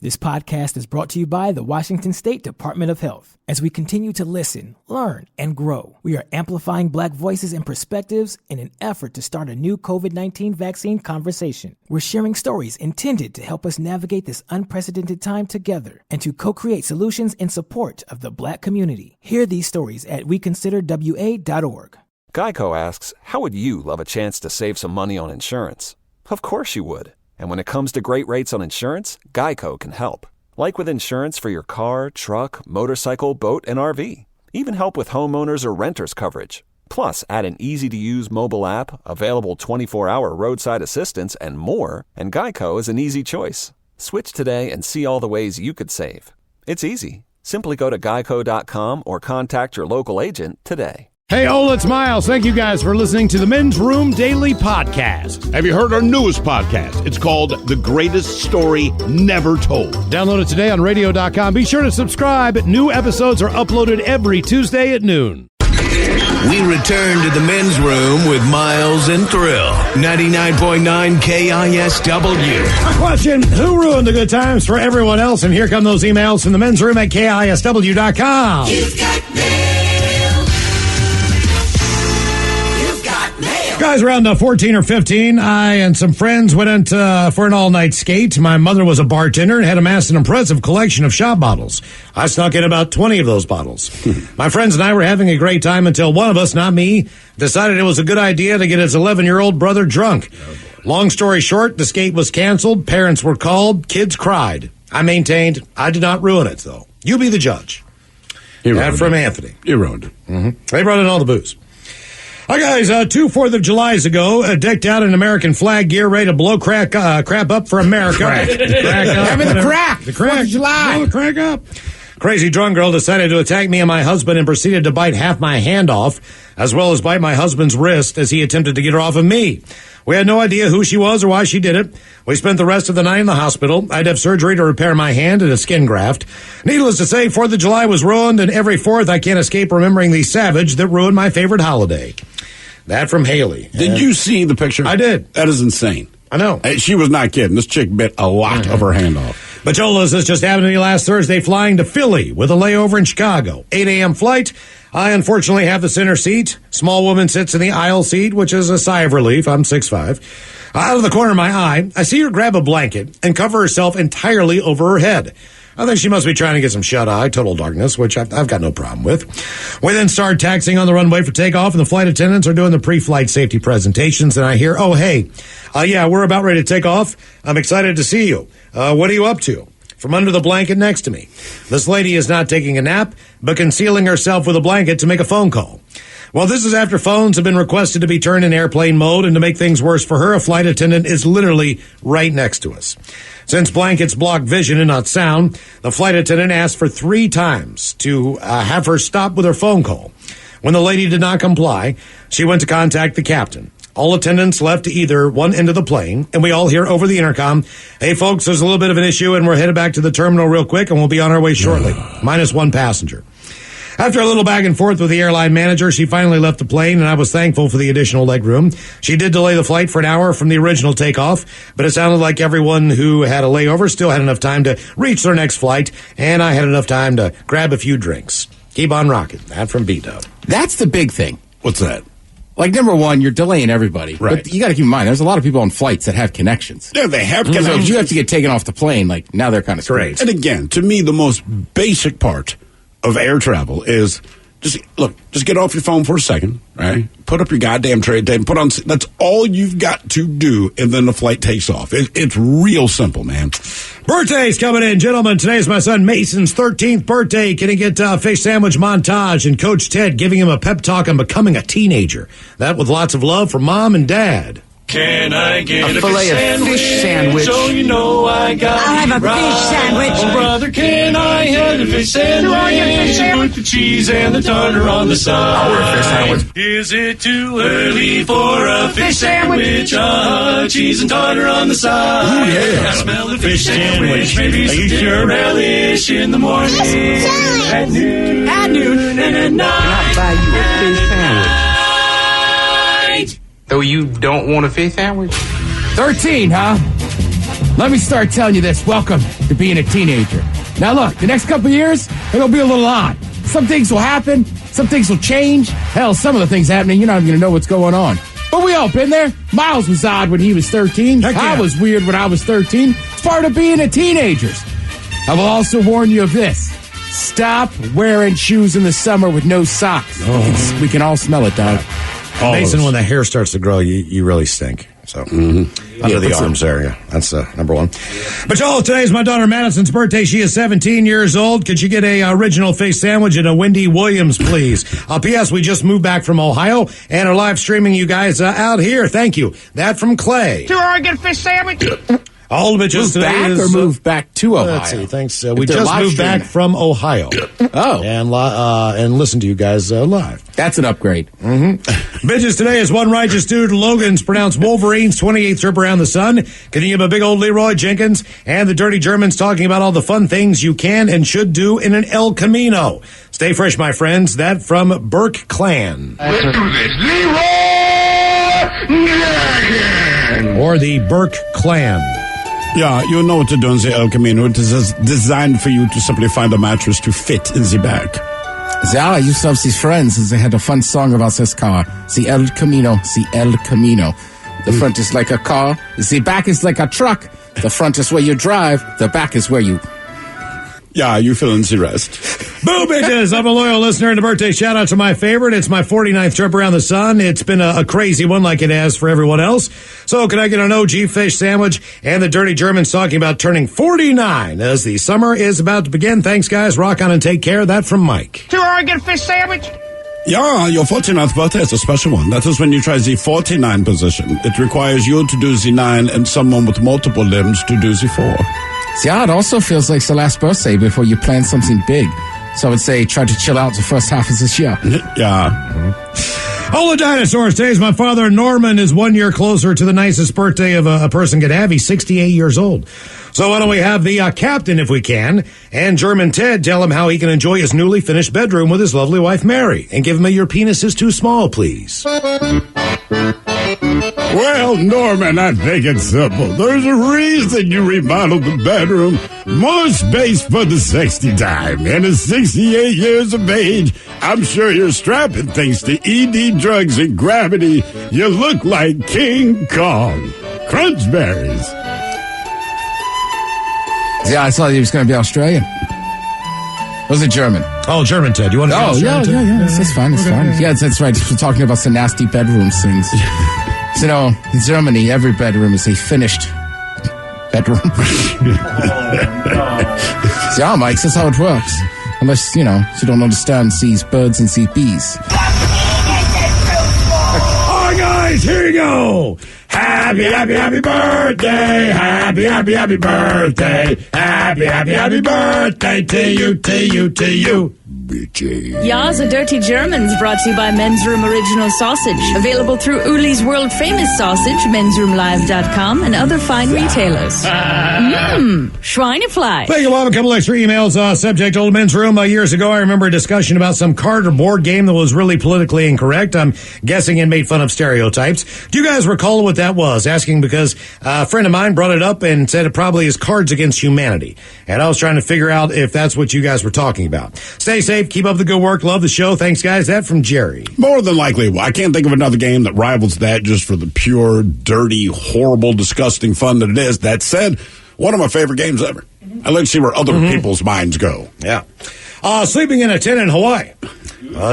This podcast is brought to you by the Washington State Department of Health. As we continue to listen, learn, and grow, we are amplifying Black voices and perspectives in an effort to start a new COVID-19 vaccine conversation. We're sharing stories intended to help us navigate this unprecedented time together and to co-create solutions in support of the Black community. Hear these stories at weconsiderwa.org. Geico asks, how would you love a chance to save some money on insurance? Of course you would. And when it comes to great rates on insurance, Geico can help. Like with insurance for your car, truck, motorcycle, boat, and RV. Even help with homeowners or renters coverage. Plus, add an easy-to-use mobile app, available 24-hour roadside assistance, and more, and Geico is an easy choice. Switch today and see all the ways you could save. It's easy. Simply go to geico.com or contact your local agent today. Hey, Ola, it's Miles. Thank you guys for listening to the Men's Room Daily Podcast. Have you heard our newest podcast? It's called The Greatest Story Never Told. Download it today on radio.com. Be sure to subscribe. New episodes are uploaded every Tuesday at noon. We return to the Men's Room with Miles and Thrill. 99.9 KISW. Question, who ruined the good times for everyone else? And here come those emails from the Men's Room at KISW.com. You've got mail. Guys, around 14 or 15, I and some friends went for an all-night skate. My mother was a bartender and had amassed an impressive collection of shot bottles. I snuck in about 20 of those bottles. My friends and I were having a great time until one of us, not me, decided it was a good idea to get his 11-year-old brother drunk. Long story short, the skate was canceled, parents were called, kids cried. I maintained I did not ruin it, though. You be the judge. That from Anthony. You ruined it. Mm-hmm. They brought in all the booze. Hi, guys. 2 4th of Julys ago, decked out in American flag gear, ready to blow crap up for America. Crack up. Having the crack. The crack. 4th of July. Blow the crack up. Crazy drunk girl decided to attack me and my husband and proceeded to bite half my hand off, as well as bite my husband's wrist as he attempted to get her off of me. We had no idea who she was or why she did it. We spent the rest of the night in the hospital. I'd have surgery to repair my hand and a skin graft. Needless to say, 4th of July was ruined, and every 4th I can't escape remembering the savage that ruined my favorite holiday. That from Haley. Did you see the picture? I did. That is insane. I know. She was not kidding. This chick bit a lot of her hand off. Bachola's, this just happened to me last Thursday, flying to Philly with a layover in Chicago. 8 a.m. flight. I unfortunately have the center seat. Small woman sits in the aisle seat, which is a sigh of relief. I'm 6'5". Out of the corner of my eye, I see her grab a blanket and cover herself entirely over her head. I think she must be trying to get some shut-eye, total darkness, which I've got no problem with. We then start taxiing on the runway for takeoff, and the flight attendants are doing the pre-flight safety presentations, and I hear, oh, hey, yeah, we're about ready to take off. I'm excited to see you. What are you up to? From under the blanket next to me. This lady is not taking a nap, but concealing herself with a blanket to make a phone call. Well, this is after phones have been requested to be turned in airplane mode, and to make things worse for her, a flight attendant is literally right next to us. Since blankets block vision and not sound, the flight attendant asked for 3 times to have her stop with her phone call. When the lady did not comply, she went to contact the captain. All attendants left to either one end of the plane, and we all hear over the intercom, hey, folks, there's a little bit of an issue, and we're headed back to the terminal real quick, and we'll be on our way shortly. Minus 1 passenger. After a little back and forth with the airline manager, she finally left the plane, and I was thankful for the additional legroom. She did delay the flight for an hour from the original takeoff, but it sounded like everyone who had a layover still had enough time to reach their next flight, and I had enough time to grab a few drinks. Keep on rocking. That from B-Dub. That's the big thing. What's that? Like, number one, you're delaying everybody. Right. But you got to keep in mind, there's a lot of people on flights that have connections. Yeah, they have Because connections. if you have to get taken off the plane, like, now they're kind of screwed. And again, to me, the most basic part of air travel is just get off your phone for a second, right? Put up your goddamn tray tape, put on, that's all you've got to do, and then the flight takes off. It's real simple, man. Birthdays coming in. Gentlemen, today's my son Mason's 13th birthday. Can he get a fish sandwich montage and Coach Ted giving him a pep talk on becoming a teenager? That with lots of love from Mom and Dad. Can I get a fillet of fish sandwich? So you know I got I'll have a fish sandwich. Oh, brother, can I have a fish sandwich? With the cheese and the tartar on the side. I'll order a fish sandwich. Is it too early for a fish sandwich? Cheese and tartar on the side. Ooh, yeah. I smell the fish sandwich. Maybe some dinner relish in the morning. At noon. And at night. Can I buy you a fish sandwich? Though you don't want a fish sandwich? 13, huh? Let me start telling you this. Welcome to being a teenager. Now look, the next couple of years, it'll be a little odd. Some things will happen. Some things will change. Hell, some of the things happening, you're not even going to know what's going on. But we all been there. Miles was odd when he was 13. Heck yeah. I was weird when I was 13. It's part of being a teenager. I will also warn you of this. Stop wearing shoes in the summer with no socks. We can all smell it, dog. Mason, when the hair starts to grow, you really stink. So under the arms there, yeah, that's number one. But y'all, today's my daughter Madison's birthday. She is 17 years old. Could you get a original fish sandwich and a Wendy Williams, please? P.S. We just moved back from Ohio and are live streaming you guys out here. Thank you. That from Clay. 2 Oregon fish sandwich. All the bitches Move back or move back to Ohio? Let's see. Thanks. We just moved back from Ohio. Oh, and listen to you guys live. that's an upgrade. Bitches, today is one righteous dude. Logan's pronounced Wolverine's 28th trip around the sun. Can you give a big old Leroy Jenkins and the Dirty Germans talking about all the fun things you can and should do in an El Camino? Stay fresh, my friends. That from Burke Clan. Let's do this. Leroy Jenkins. Or the Burke Clan. Yeah, you know what to do in the El Camino. It is designed for you to simply find a mattress to fit in the back. Yeah, I used to have these friends, and they had a fun song about this car. The El Camino, the El Camino. The front is like a car. The back is like a truck. The front is where you drive. The back is where you... Yeah, you fill in the rest. Boo, bitches! I'm a loyal listener, and a birthday shout-out to my favorite. It's my 49th trip around the sun. It's been a crazy one like it has for everyone else. So can I get an OG fish sandwich and the Dirty Germans talking about turning 49 as the summer is about to begin? Thanks, guys. Rock on and take care. That from Mike. 2 Oregon fish sandwich. Yeah, your 49th birthday is a special one. That is when you try the 49 position. It requires you to do the 9 and someone with multiple limbs to do the 4. Yeah, it also feels like the last birthday before you plan something big. So I would say try to chill out the first half of this year. Yeah. All the dinosaurs. Today's my father, Norman, is 1 year closer to the nicest birthday of a person could have. He's 68 years old. So why don't we have the captain, if we can, and German Ted tell him how he can enjoy his newly finished bedroom with his lovely wife, Mary. And give him a "Your penis is too small," please. Well, Norman, I think it's simple. There's a reason you remodeled the bedroom. More space for the sexy time. And at 68 years of age, I'm sure you're strapping thanks to ED drugs and gravity. You look like King Kong. Crunch berries. Yeah, I thought he was going to be Australian. Was it German? Oh, German Ted. You want to Oh, yeah, that's fine. It's fine. Yeah, that's right. We're talking about some nasty bedroom things. So, you know, in Germany, every bedroom is a finished bedroom. Yeah, Mike, that's how it works. Unless, you don't understand these birds and these bees. All right, guys, here you go. Happy, happy, happy birthday. Happy, happy, happy birthday. Happy, happy, happy birthday to you, to you, to you. Ja, the Dirty Germans brought to you by Men's Room Original Sausage. Available through Uli's World Famous Sausage, mensroomlive.com, and other fine retailers. Schweinefleisch. Thank you. We'll have a couple extra emails. Subject, Old Men's Room. Years ago, I remember a discussion about some card or board game that was really politically incorrect. I'm guessing it made fun of stereotypes. Do you guys recall what that was? Asking because a friend of mine brought it up and said it probably is Cards Against Humanity. And I was trying to figure out if that's what you guys were talking about. Stay safe. Keep up the good work. Love the show. Thanks, guys. That from Jerry. More than likely. I can't think of another game that rivals that just for the pure, dirty, horrible, disgusting fun that it is. That said, one of my favorite games ever. I like to see where other people's minds go. Yeah. Sleeping in a tent in Hawaii.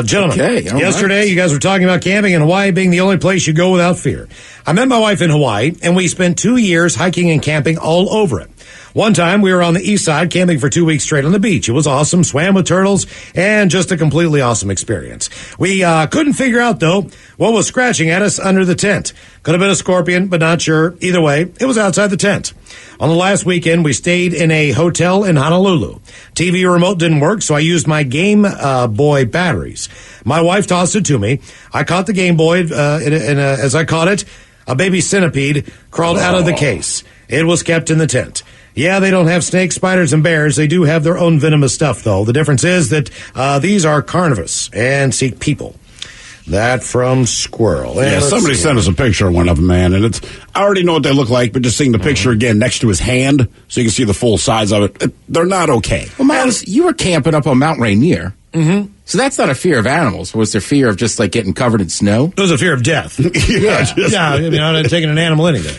Gentlemen, yesterday you guys were talking about camping in Hawaii being the only place you go without fear. I met my wife in Hawaii, and we spent 2 years hiking and camping all over it. One time, we were on the east side camping for 2 weeks straight on the beach. It was awesome, swam with turtles, and just a completely awesome experience. We couldn't figure out, though, what was scratching at us under the tent. Could have been a scorpion, but not sure. Either way, it was outside the tent. On the last weekend, we stayed in a hotel in Honolulu. TV remote didn't work, so I used my Game Boy batteries. My wife tossed it to me. I caught the Game Boy, as I caught it, a baby centipede crawled out of the case. It was kept in the tent. Yeah, they don't have snakes, spiders, and bears. They do have their own venomous stuff, though. The difference is that these are carnivorous and seek people. That from Squirrel. Yeah, somebody sent us a picture of one of them, man, and I already know what they look like, but just seeing the picture again next to his hand so you can see the full size of it, they're not okay. Well, Miles, you were camping up on Mount Rainier. Mm-hmm. So that's not a fear of animals. Was there fear of just, like, getting covered in snow? It was a fear of death. I'm not taking an animal any day.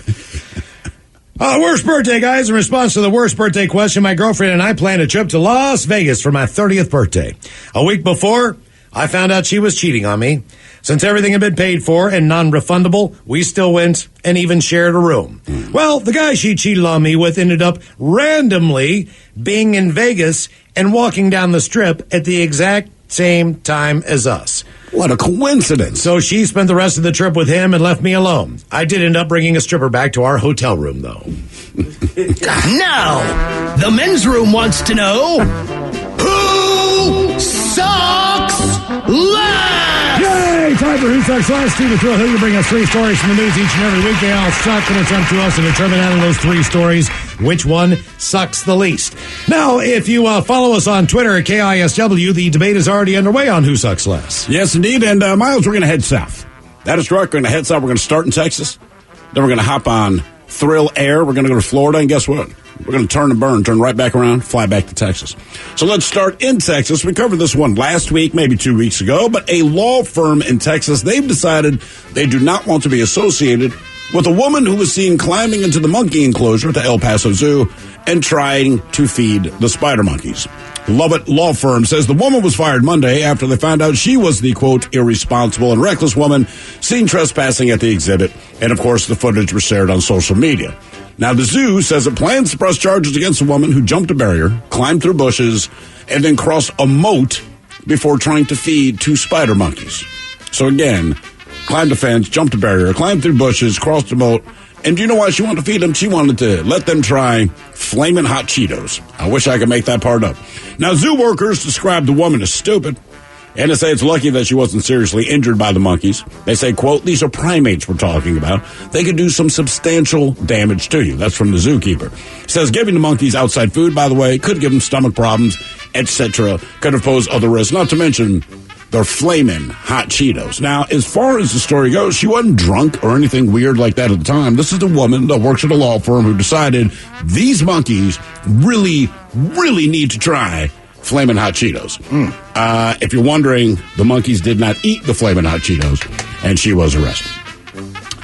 Worst birthday, guys. In response to the worst birthday question, my girlfriend and I planned a trip to Las Vegas for my 30th birthday. A week before, I found out she was cheating on me. Since everything had been paid for and non-refundable, we still went and even shared a room. Well, the guy she cheated on me with ended up randomly being in Vegas and walking down the strip at the exact same time as us. What a coincidence. So she spent the rest of the trip with him and left me alone. I did end up bringing a stripper back to our hotel room, though. Now, the men's room wants to know, who sucks last? Yay! Time for Who Sucks Last. Steve Thrill, who you bring us 3 stories from the news each and every week. They all suck, and it's up to us to determine out of those 3 stories which one sucks the least. Now, if you follow us on Twitter at KISW, the debate is already underway on Who Sucks Less. Yes, indeed. And, Miles, we're going to head south. That is correct. We're going to head south. We're going to start in Texas. Then we're going to hop on Thrill Air. We're going to go to Florida. And guess what? We're going to turn and burn, turn right back around, fly back to Texas. So let's start in Texas. We covered this one last week, maybe 2 weeks ago. But a law firm in Texas, they've decided they do not want to be associated with a woman who was seen climbing into the monkey enclosure at the El Paso Zoo and trying to feed the spider monkeys. Lovett Law Firm says the woman was fired Monday after they found out she was the, quote, irresponsible and reckless woman seen trespassing at the exhibit. And, of course, the footage was shared on social media. Now, the zoo says it plans to press charges against a woman who jumped a barrier, climbed through bushes, and then crossed a moat before trying to feed 2 spider monkeys. So, again, climbed a fence, jumped a barrier, climbed through bushes, crossed a moat. And do you know why she wanted to feed them? She wanted to let them try flaming hot Cheetos. I wish I could make that part up. Now, zoo workers describe the woman as stupid, and they say it's lucky that she wasn't seriously injured by the monkeys. They say, quote, these are primates we're talking about. They could do some substantial damage to you. That's from the zookeeper. Says giving the monkeys outside food, by the way, could give them stomach problems, etc. Could have posed other risks, not to mention they're flaming hot Cheetos. Now, as far as the story goes, she wasn't drunk or anything weird like that at the time. This is the woman that works at a law firm who decided these monkeys really, really need to try flaming hot Cheetos. If you're wondering, the monkeys did not eat the flaming hot Cheetos, and she was arrested.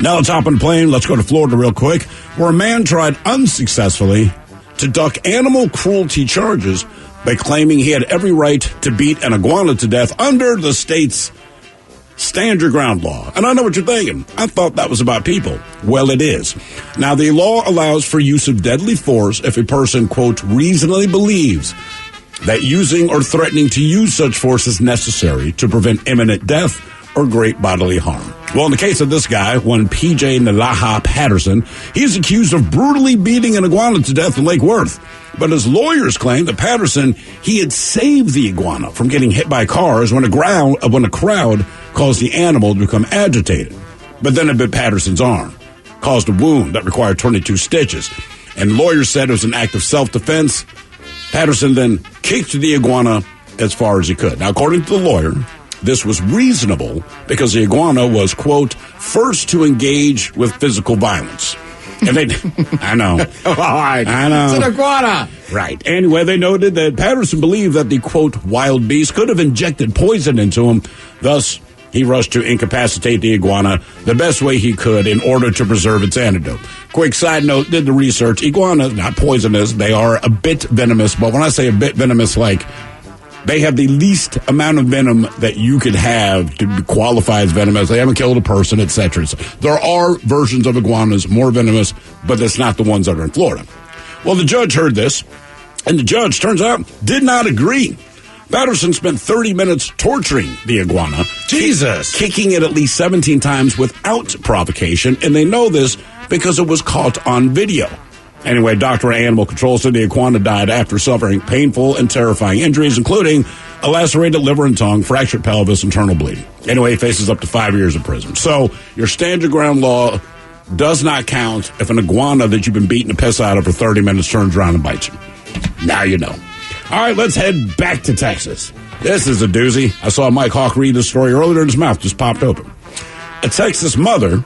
Now let's hop on the plane. Let's go to Florida real quick, where a man tried unsuccessfully to duck animal cruelty charges by claiming he had every right to beat an iguana to death under the state's stand your ground law. And I know what you're thinking. I thought that was about people. Well, it is. Now, the law allows for use of deadly force if a person, quote, reasonably believes that using or threatening to use such force is necessary to prevent imminent death or great bodily harm. Well, in the case of this guy, one P.J. Nalaha Patterson, he's accused of brutally beating an iguana to death in Lake Worth. But his lawyers claim that Patterson, he had saved the iguana from getting hit by cars when a crowd caused the animal to become agitated. But then it bit Patterson's arm, caused a wound that required 22 stitches. And lawyers said it was an act of self-defense. Patterson then kicked the iguana as far as he could. Now, according to the lawyer, this was reasonable because the iguana was, quote, first to engage with physical violence. And they, I know. I know. It's an iguana. Right. Anyway, they noted that Patterson believed that the, quote, wild beast could have injected poison into him. Thus, he rushed to incapacitate the iguana the best way he could in order to preserve its antidote. Quick side note, did the research. Iguanas, not poisonous, they are a bit venomous. But when I say a bit venomous, like, they have the least amount of venom that you could have to qualify as venomous. They haven't killed a person, etc. So there are versions of iguanas more venomous, but that's not the ones that are in Florida. Well, the judge heard this, and the judge, turns out, did not agree. Patterson spent 30 minutes torturing the iguana. Jesus! Kicking it at least 17 times without provocation, and they know this because it was caught on video. Anyway, Dr. Animal Control said the iguana died after suffering painful and terrifying injuries, including a lacerated liver and tongue, fractured pelvis, internal bleeding. Anyway, he faces up to 5 years in prison. So your stand your ground law does not count if an iguana that you've been beating the piss out of for 30 minutes turns around and bites you. Now you know. All right, let's head back to Texas. This is a doozy. I saw Mike Hawk read this story earlier and his mouth just popped open. A Texas mother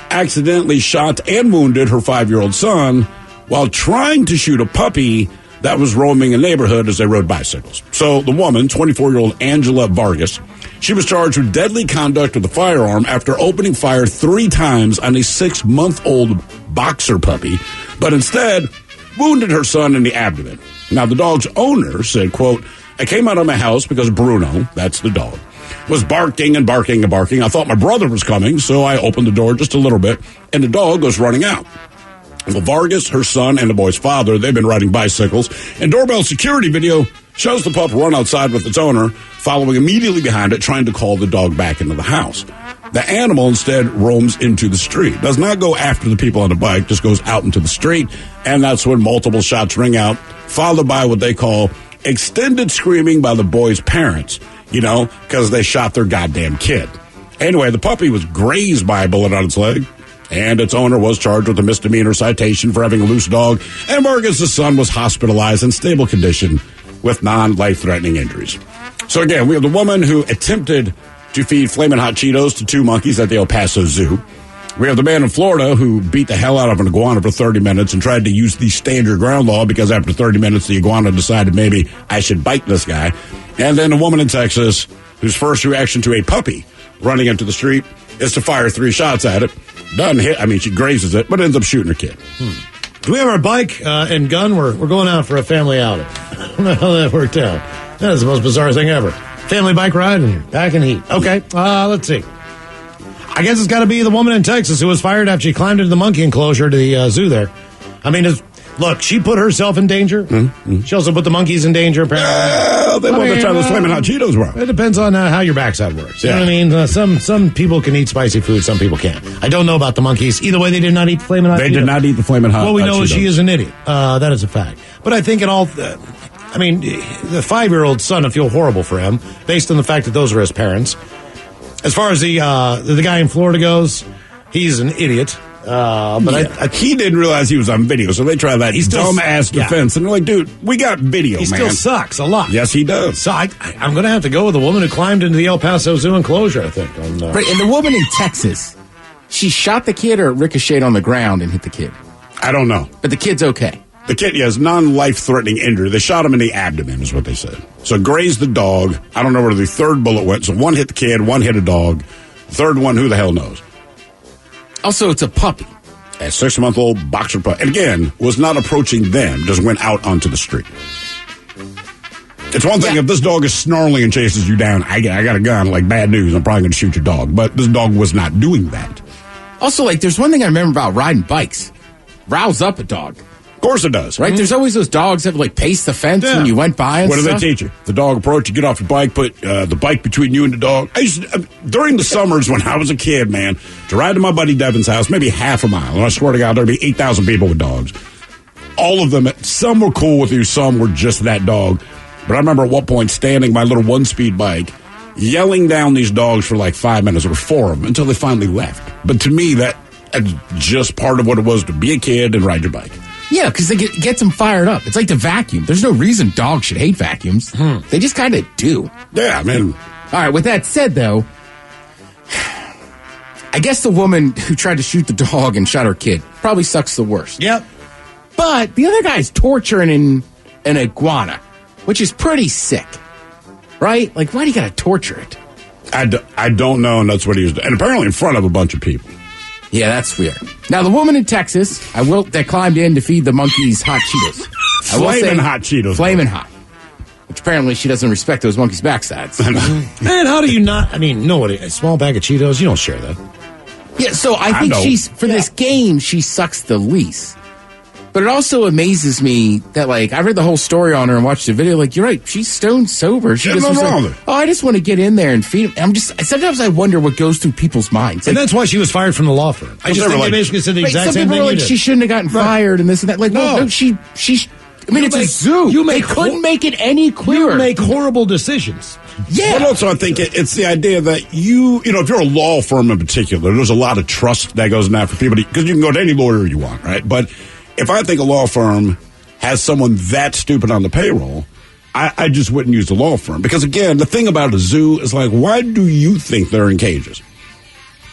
accidentally shot and wounded her 5-year-old son while trying to shoot a puppy that was roaming a neighborhood as they rode bicycles. So the woman, 24-year-old Angela Vargas, she was charged with deadly conduct with a firearm after opening fire 3 times on a 6-month-old boxer puppy, but instead wounded her son in the abdomen. Now, the dog's owner said, quote, I came out of my house because Bruno, that's the dog, was barking and barking and barking. I thought my brother was coming, so I opened the door just a little bit, and the dog was running out. Well, Vargas, her son, and the boy's father, they've been riding bicycles, and doorbell security video shows the pup run outside with its owner, following immediately behind it, trying to call the dog back into the house. The animal instead roams into the street, does not go after the people on the bike, just goes out into the street, and that's when multiple shots ring out, followed by what they call extended screaming by the boy's parents, because they shot their goddamn kid. Anyway, the puppy was grazed by a bullet on its leg, and its owner was charged with a misdemeanor citation for having a loose dog, and Vargas' son was hospitalized in stable condition with non-life-threatening injuries. So again, we have the woman who attempted to feed Flamin' Hot Cheetos to 2 monkeys at the El Paso Zoo. We have the man in Florida who beat the hell out of an iguana for 30 minutes and tried to use the stand your ground law because after 30 minutes the iguana decided maybe I should bite this guy. And then a woman in Texas whose first reaction to a puppy running into the street is to fire 3 shots at it. Doesn't hit. I mean, she grazes it, but ends up shooting her kid. Do we have our bike and gun? We're going out for a family outing. I don't know how that worked out. That is the most bizarre thing ever. Family bike ride and back in heat. Okay, let's see. I guess it's got to be the woman in Texas who was fired after she climbed into the monkey enclosure to the zoo there. I mean, look, she put herself in danger. Mm-hmm. She also put the monkeys in danger, apparently. They want to try those Flamin' Hot Cheetos, bro. It depends on how your backside works. You know what I mean? Some people can eat spicy food, some people can't. I don't know about the monkeys. Either way, they did not eat the Flamin' Hot Cheetos. They did not eat the Flamin' Hot Cheetos. Well, we know she is an idiot. That is a fact. But I think the 5-year-old son, I feel horrible for him, based on the fact that those are his parents. As far as the guy in Florida goes, he's an idiot. He didn't realize he was on video, so they try that dumb-ass defense. And they're like, dude, we got video, he man. He still sucks a lot. Yes, he does. So I'm going to have to go with the woman who climbed into the El Paso Zoo enclosure, I think. Right, and the woman in Texas, she shot the kid or ricocheted on the ground and hit the kid? I don't know. But the kid's okay. The kid has non-life-threatening injury. They shot him in the abdomen, is what they said. So grazed the dog. I don't know where the third bullet went. So 1 hit the kid, 1 hit a dog. The third one, who the hell knows? Also, it's a puppy. A 6-month-old boxer puppy. And again, was not approaching them, just went out onto the street. It's one thing if this dog is snarling and chases you down, I got a gun, like bad news, I'm probably going to shoot your dog. But this dog was not doing that. Also, there's one thing I remember about riding bikes. Rouse up a dog. Of course it does. Right? Mm-hmm. There's always those dogs that pace the fence when you went by and What do stuff. they teach you? The dog approach, you get off your bike, put the bike between you and the dog. I used to, during the summers when I was a kid, man, to ride to my buddy Devin's house, maybe half a mile, and I swear to God, there'd be 8,000 people with dogs. All of them, some were cool with you, some were just that dog. But I remember at one point standing my little 1-speed bike, yelling down these dogs for 5 minutes. There were 4 of them until they finally left. But to me, that's just part of what it was to be a kid and ride your bike. Yeah, because it gets them fired up. It's like the vacuum. There's no reason dogs should hate vacuums. They just kind of do. Yeah, man. All right, with that said, though, I guess the woman who tried to shoot the dog and shot her kid probably sucks the worst. Yep. But the other guy's torturing an iguana, which is pretty sick. Right? Why do you got to torture it? I don't know, and that's what he was doing. And apparently in front of a bunch of people. Yeah, that's weird. Now, the woman in Texas, that climbed in to feed the monkeys hot Cheetos. Flamin' Hot Cheetos. Flamin' hot. Which apparently she doesn't respect those monkeys' backsides. Man, how do you not? I mean, nobody, a small bag of Cheetos, you don't share that. Yeah, so I think this game, she sucks the least. But it also amazes me that, I read the whole story on her and watched the video. You're right, she's stone sober. She just was I just want to get in there and feed him. Sometimes I wonder what goes through people's minds. And that's why she was fired from the law firm. I just think they basically said the exact same thing. Some people were she shouldn't have gotten fired and this and that. No, she. I mean, it's a zoo. They couldn't make it any clearer. You make horrible decisions. Yeah. But also, I think it's the idea that if you're a law firm in particular, there's a lot of trust that goes in that for people because you can go to any lawyer you want, right? But if I think a law firm has someone that stupid on the payroll, I just wouldn't use the law firm. Because, again, the thing about a zoo is like, why do you think they're in cages?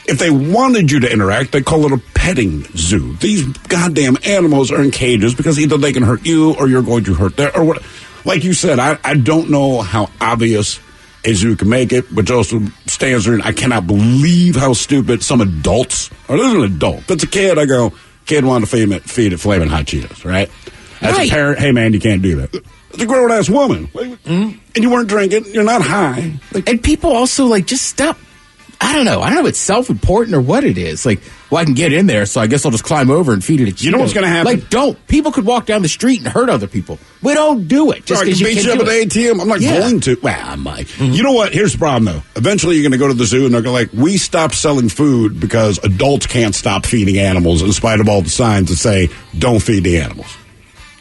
If they wanted you to interact, they call it a petting zoo. These goddamn animals are in cages because either they can hurt you or you're going to hurt them. Or what? Like you said, I don't know how obvious a zoo can make it, which also stands there. I cannot believe how stupid some adults, or there's an adult. If it's a kid, I go, kid wanted to feed it Flamin' Hot Cheetos, right? As a parent, hey, man, you can't do that. It's a grown-ass woman. And you weren't drinking. You're not high. And people also, just stop. I don't know if it's self-important or what it is. Well, I can get in there, so I guess I'll just climb over and feed it a Cheeto. You know what's going to happen? Don't. People could walk down the street and hurt other people. We don't do it. Just because you beat you up at the ATM. I'm not going to. Well, I might. Mm-hmm. You know what? Here's the problem, though. Eventually, you're going to go to the zoo, and they're going to we stopped selling food because adults can't stop feeding animals in spite of all the signs that say, don't feed the animals.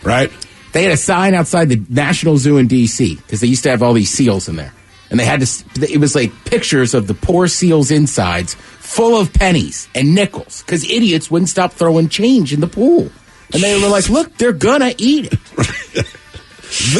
Right? They had a sign outside the National Zoo in D.C. because they used to have all these seals in there. And they had to, it was pictures of the poor seals' insides full of pennies and nickels because idiots wouldn't stop throwing change in the pool. And they were like, look, they're gonna eat it.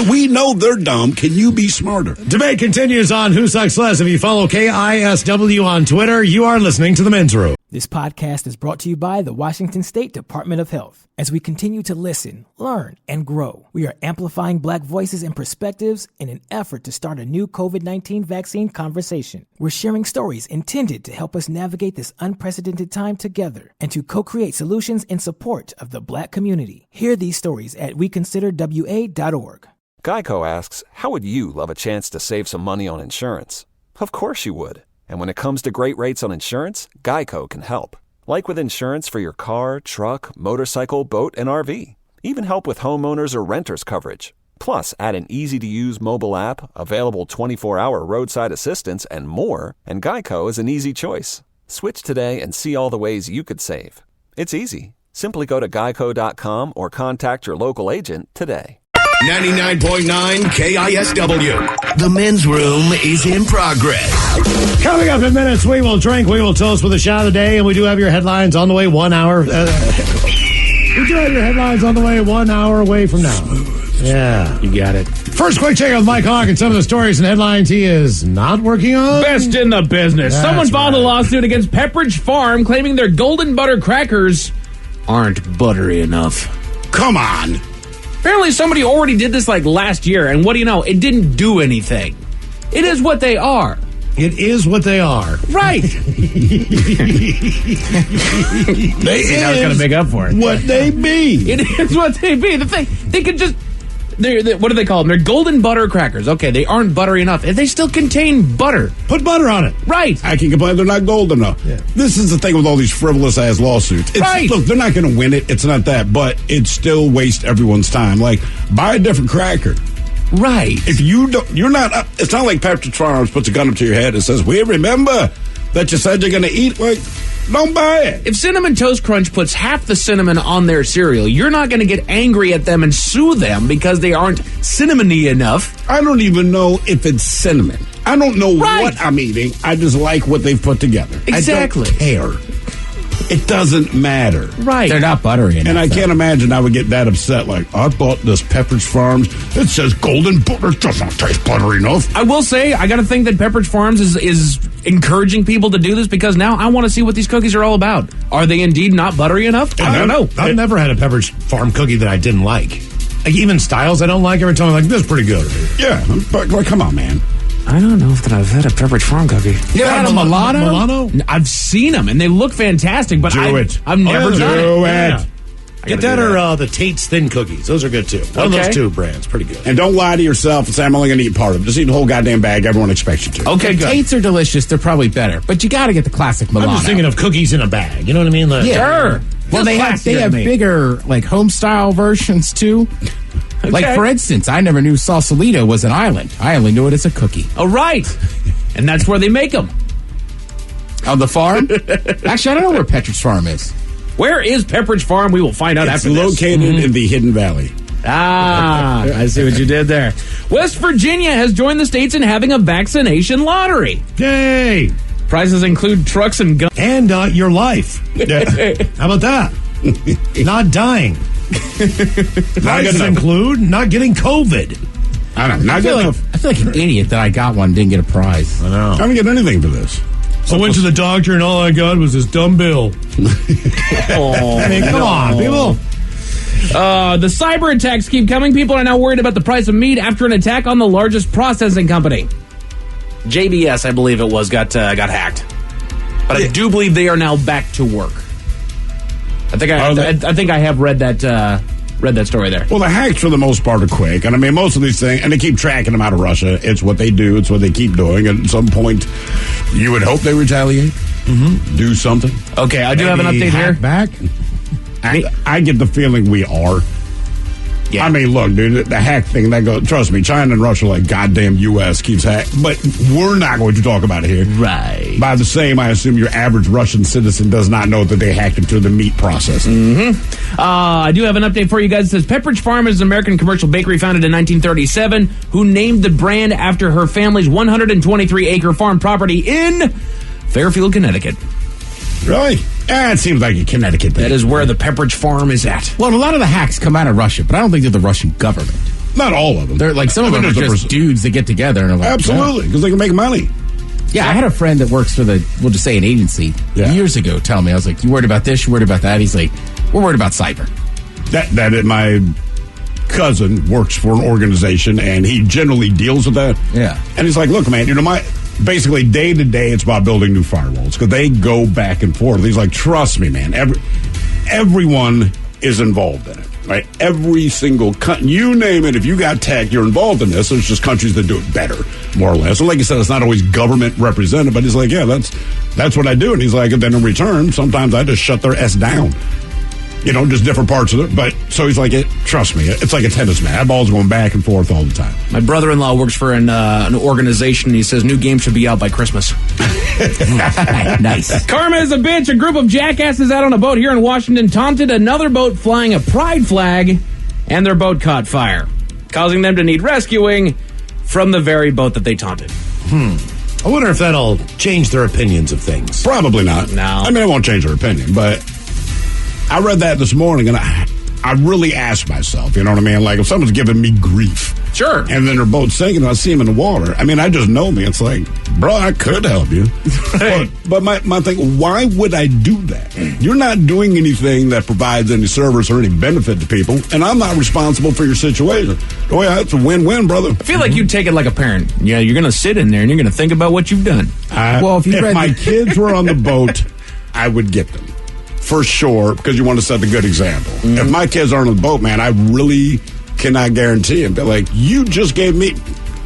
We know they're dumb. Can you be smarter? Debate continues on Who Sucks Less. If you follow KISW on Twitter, you are listening to The Men's Room. This podcast is brought to you by the Washington State Department of Health. As we continue to listen, learn, and grow, we are amplifying Black voices and perspectives in an effort to start a new COVID-19 vaccine conversation. We're sharing stories intended to help us navigate this unprecedented time together and to co-create solutions in support of the Black community. Hear these stories at weconsiderwa.org. Geico asks, how would you love a chance to save some money on insurance? Of course you would. And when it comes to great rates on insurance, Geico can help. Like with insurance for your car, truck, motorcycle, boat, and RV. Even help with homeowners or renters coverage. Plus, add an easy-to-use mobile app, available 24-hour roadside assistance, and more, and Geico is an easy choice. Switch today and see all the ways you could save. It's easy. Simply go to geico.com or contact your local agent today. 99.9 KISW. The Men's Room is in progress. Coming up in minutes, we will drink, we will toast with a shot of the day, and we do have your headlines on the way 1 hour. We do have your headlines on the way 1 hour away from now. Yeah. You got it. First, quick check of Mike Hawk and some of the stories and headlines he is not working on. Best in the business. That's Someone filed a right. lawsuit against Pepperidge Farm claiming their golden butter crackers aren't buttery enough. Come on. Apparently somebody already did this last year, and what do you know? It didn't do anything. It is what they are. It is what they are. Right. They See, now it's going to make up for it. what they be. It is what they be. The thing, they could just... what do they call them? They're golden butter crackers. Okay, they aren't buttery enough. They still contain butter. Put butter on it. Right. I can complain they're not gold enough. Yeah. This is the thing with all these frivolous-ass lawsuits. Right. Look, they're not going to win it. It's not that. But it still wastes everyone's time. Buy a different cracker. Right. If you don't, you're not, it's not like Pepperidge Farms puts a gun up to your head and says, we remember that you said you're going to eat. Don't buy it. If Cinnamon Toast Crunch puts half the cinnamon on their cereal, you're not going to get angry at them and sue them because they aren't cinnamony enough. I don't even know if it's cinnamon. I don't know what I'm eating. I just like what they've put together. Exactly. I don't care. It doesn't matter. Right. They're not buttery enough. And I can't imagine I would get that upset. I bought this Pepperidge Farms. It says golden butter. It doesn't taste buttery enough. I will say, I got to think that Pepperidge Farms is encouraging people to do this because now I want to see what these cookies are all about. Are they indeed not buttery enough? I don't know. I've never had a Pepperidge Farm cookie that I didn't like. Even styles I don't like. Every time I'm like, this is pretty good. Yeah. But come on, man. I don't know if I've had a Pepperidge Farm cookie. You had a Milano? I've seen them, and they look fantastic, but I've never done Do it. it. Get that or the Tate's Thin Cookies. Those are good, too. One of those two brands. Pretty good. And don't lie to yourself and say, I'm only going to eat part of it. Just eat the whole goddamn bag. Everyone expects you to. Okay, good. Tate's are delicious. They're probably better. But you got to get the classic Milano. I'm just thinking of cookies in a bag. You know what I mean? Sure. Well, they have bigger, home-style versions, too. Okay. For instance, I never knew Sausalito was an island. I only knew it as a cookie. Oh, right. And that's where they make them. On the farm? Actually, I don't know where Pepperidge Farm is. Where is Pepperidge Farm? We will find out It's after this. located in the Hidden Valley. Ah, I see what you did there. West Virginia has joined the states in having a vaccination lottery. Yay! Prizes include trucks and guns. And your life. How about that? Not dying. Prizes include not getting COVID. I don't know. I feel like an idiot that I got one, didn't get a prize. I know. I didn't get anything for this. I went to the doctor and all I got was this dumb bill. I mean, come on, people. The cyber attacks keep coming. People are now worried about the price of meat after an attack on the largest processing company. JBS, I believe it was, got hacked. But I do believe they are now back to work. I think I have read that story there. Well, the hacks for the most part are quick, and I mean most of these things, and they keep tracking them out of Russia. It's what they do. It's what they keep doing. And at some point, you would hope they retaliate, do something. Okay, I do have an update here. Back. I get the feeling we are. Yeah. I mean, look, dude, the hack thing, trust me, China and Russia are like goddamn U.S. keeps hacking. But we're not going to talk about it here. Right. By the same, I assume your average Russian citizen does not know that they hacked into the meat processing. I do have an update for you guys. It says Pepperidge Farm is an American commercial bakery founded in 1937 who named the brand after her family's 123-acre farm property in Fairfield, Connecticut. Really? It seems like a Connecticut thing. That is where the Pepperidge Farm is at. Well, a lot of the hacks come out of Russia, but I don't think they're the Russian government. Not all of them. They're like some of them are just dudes that get together and are like, absolutely, because they can make money. Yeah, I had a friend that works for we'll just say an agency years ago tell me, I was like, you worried about this? You worried about that? He's like, we're worried about cyber. My cousin works for an organization and he generally deals with that. Yeah. And he's like, look, man, basically day to day it's about building new firewalls because they go back and forth. He's like, trust me, man, everyone is involved in it. Right, every single you name it. If you got tech, you're involved in this. There's just countries that do it better, more or less. And like you said, it's not always government represented, but he's like, yeah, that's what I do. And he's like, and then in return, sometimes I just shut their S down. Just different parts of it. But so he's like, trust me, it's like a tennis match. That ball's going back and forth all the time. My brother-in-law works for an organization. And he says new games should be out by Christmas. Nice. Karma is a bitch. A group of jackasses out on a boat here in Washington taunted another boat flying a pride flag, and their boat caught fire, causing them to need rescuing from the very boat that they taunted. I wonder if that'll change their opinions of things. Probably not. No. I mean, it won't change their opinion, but I read that this morning, and I really asked myself, you know what I mean? Like, if someone's giving me grief. Sure. And then their boat's sinking, and I see them in the water. I mean, I just know me. It's like, bro, I could help you. Right. But my thing, why would I do that? You're not doing anything that provides any service or any benefit to people, and I'm not responsible for your situation. Oh, yeah, it's a win-win, brother. I feel like you'd take it like a parent. Yeah, you're going to sit in there, and you're going to think about what you've done. If my kids were on the boat, I would get them. For sure, because you want to set a good example. If my kids aren't on the boat, man, I really cannot guarantee it. But, like, you just gave me,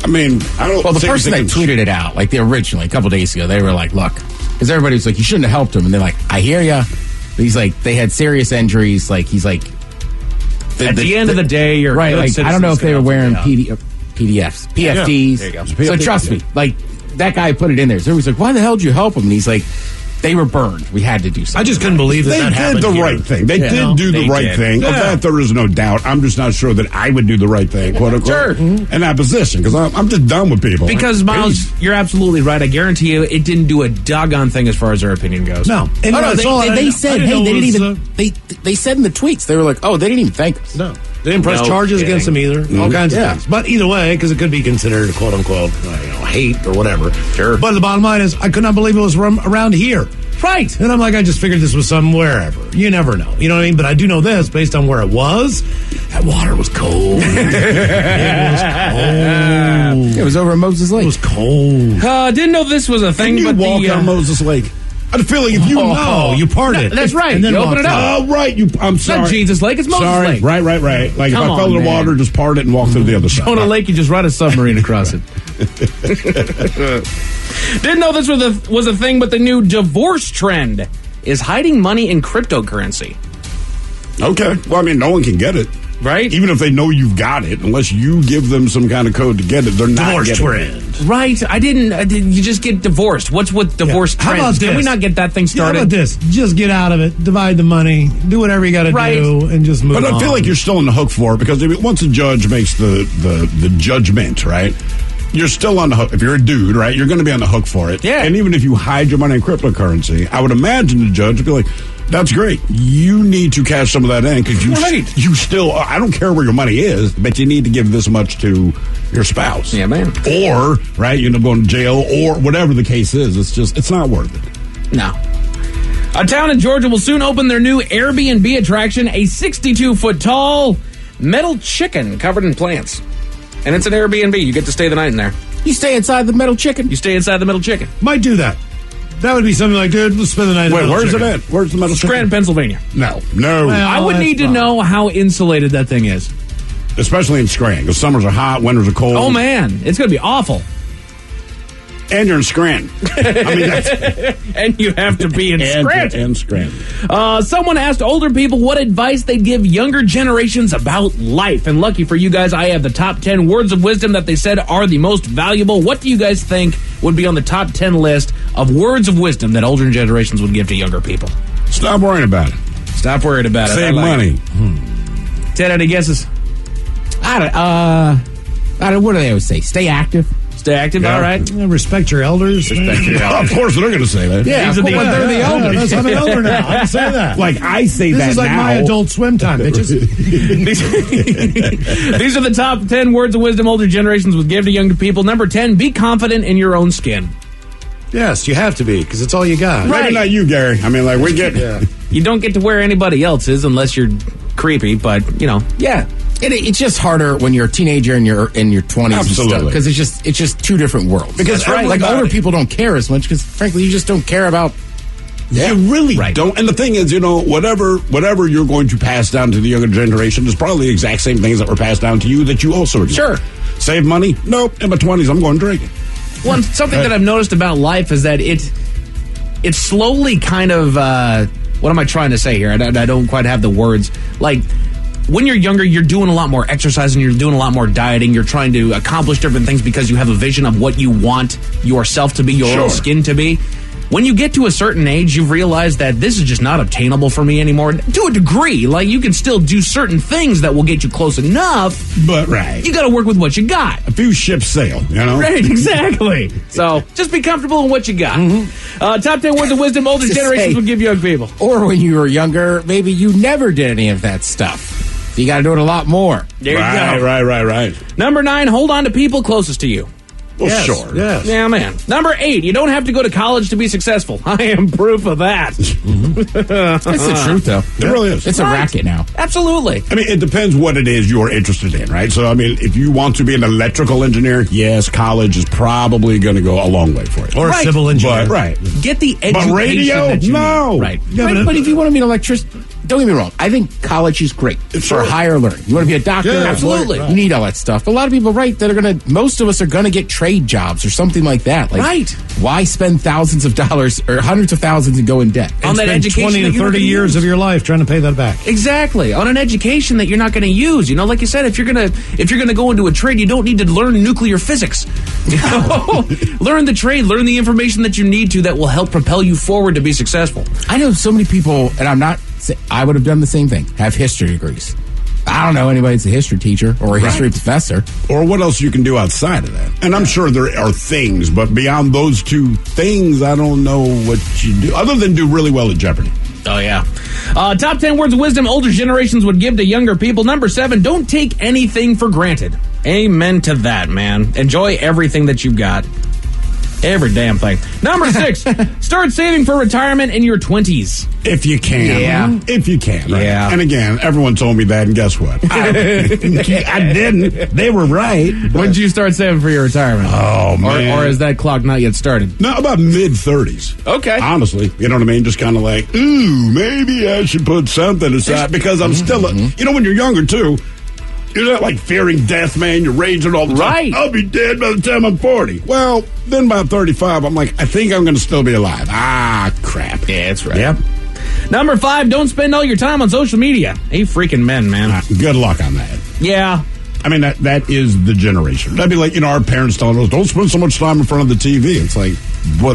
I mean, I don't. Well, the person that tweeted it out, like, originally, a couple days ago, they were like, look, because everybody was like, you shouldn't have helped him. And they're like, I hear ya. He's like, they had serious injuries. Like, he's like, at the end of the day, you're right. Like, I don't know if they were wearing PDFs, PFDs. There you go. So trust me, like, that guy put it in there. So everybody's like, why the hell did you help him? And he's like, they were burned. We had to do something. I just couldn't believe that happened. They did the right thing. They did do the right thing. Of that, there is no doubt. I'm just not sure that I would do the right thing, quote unquote, in that position, because I'm just done with people. Because, Miles, you're absolutely right. I guarantee you it didn't do a doggone thing as far as their opinion goes. No. And they said, hey, they didn't even, they said in the tweets, they were like, oh, they didn't even thank us. No. They didn't press charges against them either. All kinds of things. But either way, because it could be considered, quote unquote, hate or whatever. Sure. But the bottom line is, I could not believe it was around here. Right. And I'm like, I just figured this was some wherever. You never know. You know what I mean? But I do know this, based on where it was, that water was cold. It was cold. It was over at Moses Lake. It was cold. Didn't know this was a thing, Can you but walk on Moses Lake? I feel like if you know, you part it. That's right. And then you open it up. Oh, right. I'm sorry. It's not Jesus Lake, it's Moses Lake. Right. Like, Come if I fell in the water, just part it and walk through the other side. On a lake, you just ride a submarine across it. Didn't know this was a thing, but the new divorce trend is hiding money in cryptocurrency. Okay. Well, I mean, no one can get it. Right? Even if they know you've got it, unless you give them some kind of code to get it, they're not divorce getting trend. it. Right. I didn't. You just get divorced. What's with divorce trends? How about this? Can we not get that thing started? How about this? Just get out of it. Divide the money. Do whatever you got to do, and just move on. But I feel like you're still on the hook for it, because once a judge makes the judgment, right, you're still on the hook. If you're a dude, right, you're going to be on the hook for it. Yeah. And even if you hide your money in cryptocurrency, I would imagine the judge would be like, That's great. You need to cash some of that in because you still, I don't care where your money is, but you need to give this much to your spouse. Yeah, man. Or, right, you end up going to jail or whatever the case is. It's not worth it. No. A town in Georgia will soon open their new Airbnb attraction, a 62-foot tall metal chicken covered in plants. And it's an Airbnb. You get to stay the night in there. You stay inside the metal chicken? You stay inside the metal chicken. Might do that. That would be something like, dude, let's spend the night in the metal where's chicken. it at? Where's the metal chicken? Scranton, Pennsylvania. No. Well, I would need to know how insulated that thing is. Especially in Scranton, because summers are hot, winters are cold. Oh, man. It's going to be awful. And you're in Scranton. I mean, that's... And you have to be in Scranton. And Scranton. Someone asked older people what advice they'd give younger generations about life. And lucky for you guys, I have the top 10 words of wisdom that they said are the most valuable. What do you guys think would be on the top 10 list of words of wisdom that older generations would give to younger people? Stop worrying about it. Stop worrying about it. Save money. 10 any guesses? I don't, what do they always say? Stay active. Stay active, Yeah. all right. Yeah, respect your elders. Of course, they're going to say that. Yeah, These are the they're the elders. I'm an elder now. I can say that. Like, I say This that is like now. my adult swim time, bitches. These are the top 10 words of wisdom older generations would give to younger people. Number 10, be confident in your own skin. Yes, you have to be, because it's all you got. Maybe not you, Gary. I mean, like, we get... Yeah. You don't get to wear anybody else's unless you're creepy, but, you know. Yeah. It's just harder when you're a teenager and you're in your 20s Absolutely. because it's just two different worlds. Because That's right. Like older people don't care as much because frankly you just don't care about. You really don't. And the thing is, you know, whatever you're going to pass down to the younger generation is probably the exact same things that were passed down to you that you also ignore. Sure. Save money? Nope. In my 20s, I'm going drinking. Well, something that I've noticed about life is that it's slowly kind of, what am I trying to say here? I don't quite have the words. Like, when you're younger, you're doing a lot more exercise and you're doing a lot more dieting. You're trying to accomplish different things because you have a vision of what you want yourself to be, your own skin to be. When you get to a certain age, you realize that this is just not obtainable for me anymore. To a degree, like you can still do certain things that will get you close enough. But, you got to work with what you got. A few ships sail, you know? Right, exactly. So just be comfortable in what you got. Top 10 words of wisdom older generations would give young people. Or when you were younger, maybe you never did any of that stuff. So you got to do it a lot more. There you go. Right. Number 9, hold on to people closest to you. Well, sure. Yes. Yeah, man. Number 8, you don't have to go to college to be successful. I am proof of that. That's the truth, though. It really is. It's a racket now. Absolutely. I mean, it depends what it is you're interested in, right? So, I mean, if you want to be an electrical engineer, yes, college is probably going to go a long way for you. Or a civil engineer. But, right. Get the education. But radio? that you No. need. Right. Yeah, but if you want to be an electrician, don't get me wrong. I think college is great for higher learning. You want to be a doctor? Yeah, absolutely. You need all that stuff. But a lot of people, most of us are going to get trade jobs or something like that. Like, Right. Why spend thousands of dollars or hundreds of thousands and go in debt? On that Spend education 20 that to you're not 30 gonna years use. of your life trying to pay that back. Exactly. On an education that you're not going to use. You know, like you said, if you're gonna go into a trade, you don't need to learn nuclear physics. You know? Learn the trade, learn the information that you need to that will help propel you forward to be successful. I know so many people, and I would have done the same thing, have history degrees. I don't know anybody that's a history teacher or a history professor. Or what else you can do outside of that. And I'm sure there are things, but beyond those two things, I don't know what you do, other than do really well at Jeopardy. Oh, yeah. Top 10 words of wisdom older generations would give to younger people. Number 7, don't take anything for granted. Amen to that, man. Enjoy everything that you've got. Every damn thing. Number 6, start saving for retirement in your 20s. If you can. Yeah. If you can. Right? Yeah. And again, everyone told me that, and guess what? I didn't. They were right. When did you start saving for your retirement? Oh, man. Or is that clock not yet started? No, about mid-30s. Okay. Honestly, you know what I mean? Just kind of like, maybe I should put something aside because I'm still, you know, when you're younger, too, you're not like fearing death, man. You're raging all the time. Right. I'll be dead by the time I'm 40. Well, then by 35, I'm like, I think I'm going to still be alive. Ah, crap. Yeah, that's right. Yep. Number 5, don't spend all your time on social media. Hey, freaking men, man. Good luck on that. Yeah. I mean, that is the generation. That'd be like, our parents telling us, don't spend so much time in front of the TV. It's like,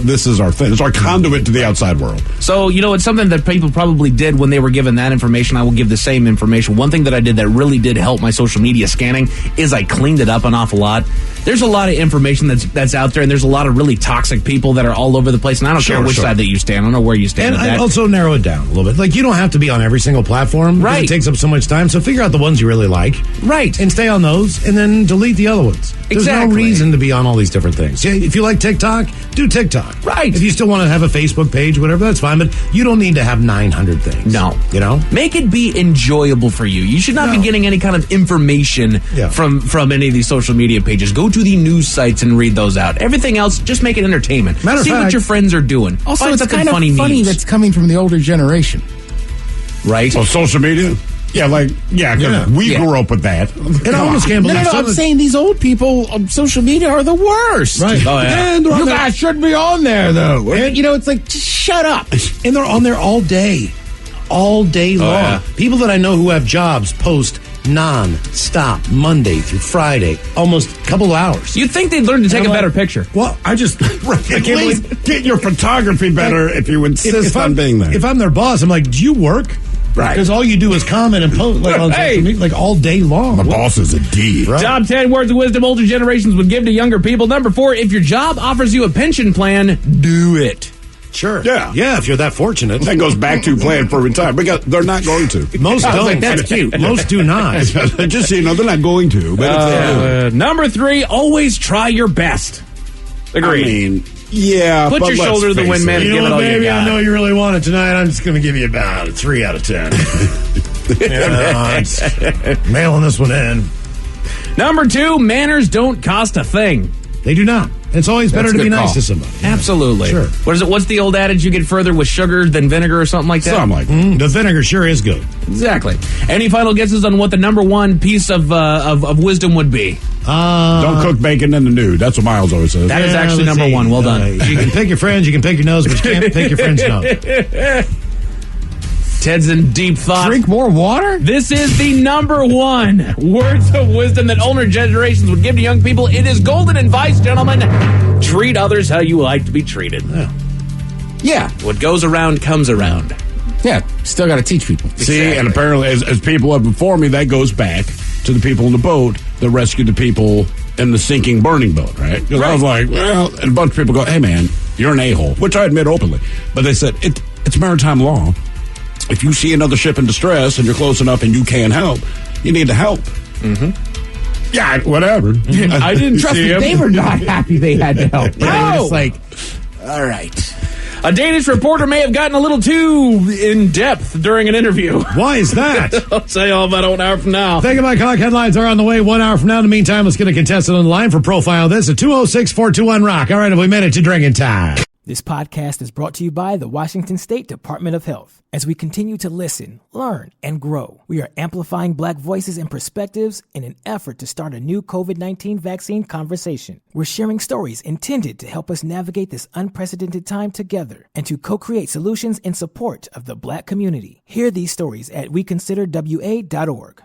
this is our thing. It's our conduit to the outside world. So, it's something that people probably did when they were given that information. I will give the same information. One thing that I did that really did help my social media scanning is I cleaned it up an awful lot. There's a lot of information that's out there, and there's a lot of really toxic people that are all over the place, and I don't care which side that you stand. I don't know where you stand. And I also narrow it down a little bit. Like, you don't have to be on every single platform. Right. It takes up so much time. So figure out the ones you really like. Right. And stay on those, and then delete the other ones. There's no reason to be on all these different things. Yeah, if you like TikTok, do TikTok. Right. If you still want to have a Facebook page, whatever, that's fine. But you don't need to have 900 things. No. Make it be enjoyable for you. You should not be getting any kind of information from any of these social media pages. Go to the news sites and read those out. Everything else, just make it entertainment. See what your friends are doing. Also, Find it's something kind of funny memes. that's coming from the older generation. Right? Oh, social media? Yeah, because we grew up with that. And I almost can't believe I'm saying these old people on social media are the worst. Right. Oh, yeah. And You guys shouldn't be on there, though. And, it's like, just shut up. And they're on there all day. All day long. Yeah. People that I know who have jobs post non-stop, Monday through Friday, almost a couple of hours. You'd think they'd learn to take a better picture. Well, I just... I can't believe... Get your photography better if you insist on being there. If I'm their boss, I'm like, do you work? Right. Because all you do is comment and post on social media, all day long. My boss is a D. Right. Top 10 words of wisdom older generations would give to younger people. Number 4, if your job offers you a pension plan, do it. Sure. Yeah. Yeah, if you're that fortunate. That goes back to plan for retirement. Because they're not going to. Most don't. That's cute. Most do not. Just so you know, they're not going to. But if they do. Number 3, always try your best. Agree. I mean, yeah. Put your shoulder to the wind, man. You Give know it what, all you baby? got. I know you really want it tonight. I'm just going to give you about a 3 out of 10. Mailing this one in. Number 2, manners don't cost a thing. They do not. It's always better to be nice to somebody. Absolutely. Sure. What is it? What's the old adage? You get further with sugar than vinegar or something like that? Something like that. The vinegar sure is good. Exactly. Any final guesses on what the number 1 piece of wisdom would be? Don't cook bacon in the nude. That's what Miles always says. That is actually number 1. Well done. You can pick your friends, you can pick your nose, but you can't pick your friend's nose. Ted's in deep thought. Drink more water? This is the number 1 words of wisdom that older generations would give to young people. It is golden advice, gentlemen. Treat others how you like to be treated. Yeah. What goes around comes around. Yeah. Still got to teach people. See, and apparently, as people have before me, that goes back to the people in the boat that rescued the people in the sinking, burning boat, right? Because I was like, well, and a bunch of people go, hey, man, you're an a-hole, which I admit openly. But they said, it's maritime law. If you see another ship in distress and you're close enough and you can help, you need to help. Mm-hmm. Yeah, whatever. I didn't trust me. They were not happy they had to help. They were just like, all right. A Danish reporter may have gotten a little too in-depth during an interview. Why is that? I'll tell you all about it 1 hour from now. Think about Cock headlines are on the way 1 hour from now. In the meantime, let's get a contestant on the line for Profile This at 206-421-ROCK. All right, have we made it to drinking time? This podcast is brought to you by the Washington State Department of Health. As we continue to listen, learn, and grow, we are amplifying Black voices and perspectives in an effort to start a new COVID-19 vaccine conversation. We're sharing stories intended to help us navigate this unprecedented time together and to co-create solutions in support of the Black community. Hear these stories at weconsiderwa.org.